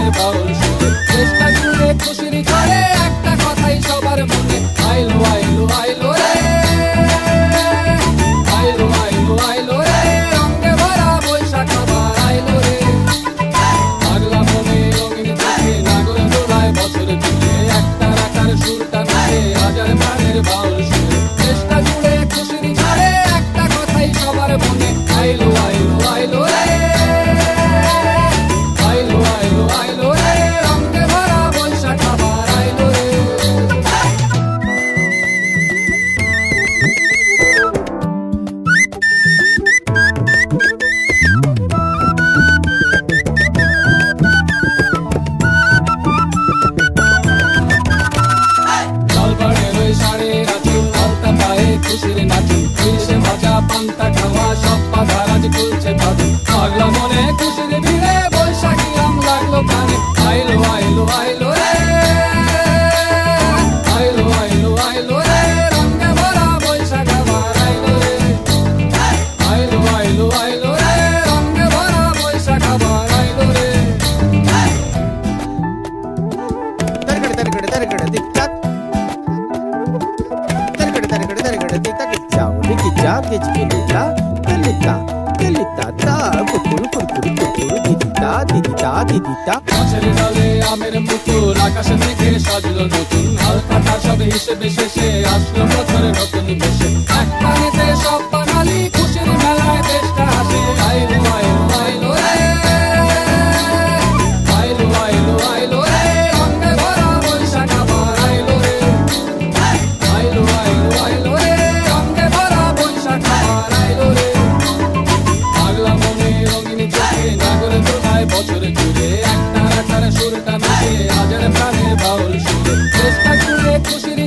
প্রাণের বাউল সুরে চেষ্টা জুড়ে খুশির ঝড়ে একটা কথাই সবার মনে আইলো আইলো আইলো রে আইলো আইলো আইলো রে রঙে ভরা বৈশাখ আবার আইলো রে পাগলা মনে রঙিন চোখে নাগর দোলায় বছর জুড়ে একটা রাখার সুরটা নাচে হাজার প্রাণের বাউল সুরে চেষ্টা জুড়ে খুশির ঝড়ে একটা কথাই সবার মনে আইলো আইলো আইলো রে আইলো আইলো আইলো রে রঙে ভরা বৈশাখ আবার আইলো রে খুশির নাচি ফিরছে ভাজা পান্তা খাওয়া সব বাধা রাজ খুলছে ভাবি পাগলা মনে খুশির ভিড়ে বৈশাখী আম লাগলো কানে আইলো আইলো আইলো রে আইলো আইলো আইলো রে রঙে ভরা বৈশাখ আবার আইলো রে আইলো আইলো আইলো রে রঙে ভরা বৈশাখ আবার আইলো রে Targada targada targada tik tak. Targada targada targada tik tak. Ciao, diki ciao, diki gelita, gelita, gelita ta, kukuru kukuru kukuru didita didita didita. গাছের ডালে আমের মুকুল আকাশে মেঘে সাজলো নতুন হালকাটা সব হিসেবে শেষে আসলো বছরের নতুন বেশে এক পানিতে সব বাঙালি খুশির মেলায় দেশটা হাসে আইলো আইলো আইলো রে আইলো আইলো আইলো রে রঙে ভরা বৈশাখ আবার আইলো রে আইলো আইলো আইলো রে রঙে ভরা বৈশাখ আবার আইলো রে পাগলা মনে রঙিন চোখে নাগর দোলায় বছর জুড়ে একটা রাখার সুরটা নাচে হাজার প্রাণের বাউল সুরে চেষ্টা জুড়ে খুশির